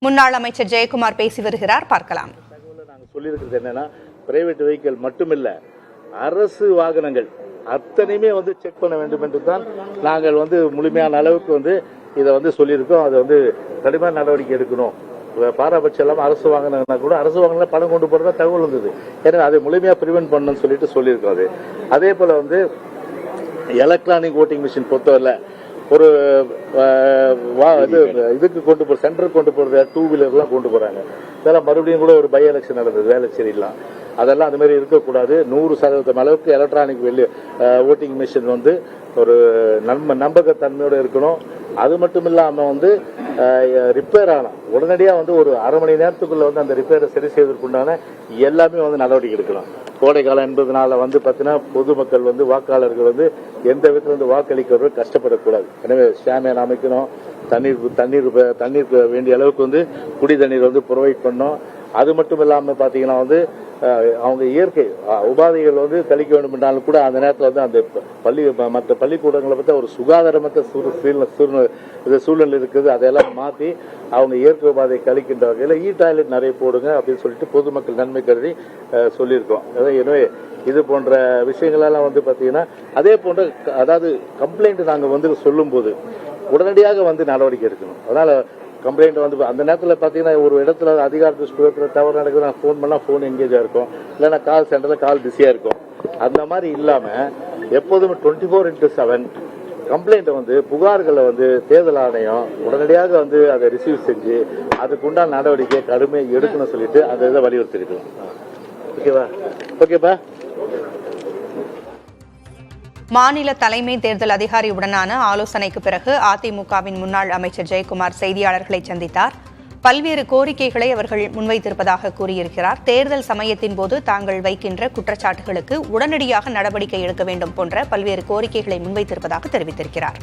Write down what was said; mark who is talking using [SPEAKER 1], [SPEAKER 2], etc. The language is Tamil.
[SPEAKER 1] முன்னாள் அமைச்சர் ஜெயக்குமார் பேசி வருகிறார், பார்க்கலாம்.
[SPEAKER 2] நாங்கள் சொல்லியிருக்கிறது என்னன்னா, பிரைவேட் வெஹிக்கிள் மட்டுமில்ல, அரசு வாகனங்கள் அத்தனையுமே செக் பண்ண வேண்டும் என்று தான் நாங்கள் முழுமையான அளவுக்கு இதை சொல்லியிருக்கோம். அது கடுமையான நடவடிக்கை எடுக்கணும். பாரபட்சம் இல்லாமல் அரசு வாங்கினா கூட அரசு வாங்கினா பணம் கொண்டு போறதா தகவல் வந்தது. ஏன்னா அதை முழுமையா பிரிவென்ட் பண்ணணும்னு சொல்லியிருக்கோம். அது அதே போல எலக்ட்ரானிக் ஓட்டிங் மிஷின் பொறுத்தவரை ஒரு இதுக்கு கொண்டு போற சென்டருக்கு கொண்டு போறது, டூ வீலர்லாம் கொண்டு போறாங்க. இதெல்லாம் மறுபடியும் கூட ஒரு பை எலெக்ஷன் நடந்தது வேளச்சேரிலாம். அதெல்லாம் அது மாதிரி இருக்கக்கூடாது. 100% அளவுக்கு எலக்ட்ரானிக் ஓட்டிங் மிஷின் ஒரு நம்பகத்தன்மையோட இருக்கணும். அது மட்டும் இல்லாம ரிப்பேர் ஆனா உடனடியா ஒரு அரை மணி நேரத்துக்குள்ள அந்த ரிப்பேரை சரி செய்வதற்குண்டான எல்லாமே நடவடிக்கை எடுக்கலாம். கோடை காலம் என்பதனால பாத்தீங்கன்னா பொதுமக்கள் வாக்காளர்கள் எந்த விதத்துல வாக்களிக்கிறவர்கள் கஷ்டப்படக்கூடாது. எனவே ஸ்டாமியன் அமைக்கணும். தண்ணீர் வேண்டிய அளவுக்கு குடி தண்ணீர் ப்ரொவைட் பண்ணணும். அது மட்டும் இல்லாம பாத்தீங்கன்னா அவங்க இயற்கை உபாதைகள் கழிக்க வேண்டும் என்றாலும் கூட அந்த நேரத்தில் அந்த மற்ற பள்ளிக்கூடங்களை பற்றி ஒரு சுகாதாரமற்ற சூழ்நிலை இருக்குது. அதையெல்லாம் மாற்றி அவங்க இயற்கை உபாதை கழிக்கின்ற வகையில் டாய்லெட் நிறைய போடுங்க அப்படின்னு சொல்லிட்டு பொதுமக்கள் நன்மை கருதி சொல்லியிருக்கோம். எனவே இது போன்ற விஷயங்களெல்லாம் பார்த்தீங்கன்னா அதே போன்ற அதாவது கம்ப்ளைண்ட் நாங்கள் சொல்லும் போது உடனடியாக நடவடிக்கை எடுக்கணும். அதனால கம்ப்ளைண்ட் அந்த நேரத்தில் பார்த்தீங்கன்னா ஒரு இடத்துல அதிகாரத்தில் தவறு நடக்குது, நான் ஃபோன் பண்ணால் ஃபோன் எங்கேஜாக இருக்கும், இல்லைன்னா கால் சென்டரில் கால் பிஸியாக இருக்கும். அந்த மாதிரி இல்லாமல் எப்போதுமே 24/7 கம்ப்ளைண்ட்டை புகார்களை தேர்தல் ஆணையம் உடனடியாக அதை ரிசீவ் செஞ்சு அதுக்குண்டான நடவடிக்கை கடுமையாக எடுக்கணும்னு சொல்லிட்டு அதை இதை வலியுறுத்திருக்கலாம். ஓகேப்பா.
[SPEAKER 1] மாநில தலைமை தேர்தல் அதிகாரியுடனான ஆலோசனைக்கு பிறகு அதிமுகவின் முன்னாள் அமைச்சர் ஜெயக்குமார் செய்தியாளர்களை சந்தித்தார். பல்வேறு கோரிக்கைகளை அவர்கள் முன்வைத்திருப்பதாக கூறியிருக்கிறார். தேர்தல் சமயத்தின் போது தாங்கள் வைக்கின்ற குற்றச்சாட்டுகளுக்கு உடனடியாக நடவடிக்கை எடுக்க வேண்டும் போன்ற பல்வேறு கோரிக்கைகளை முன்வைத்திருப்பதாக தெரிவித்திருக்கிறார்.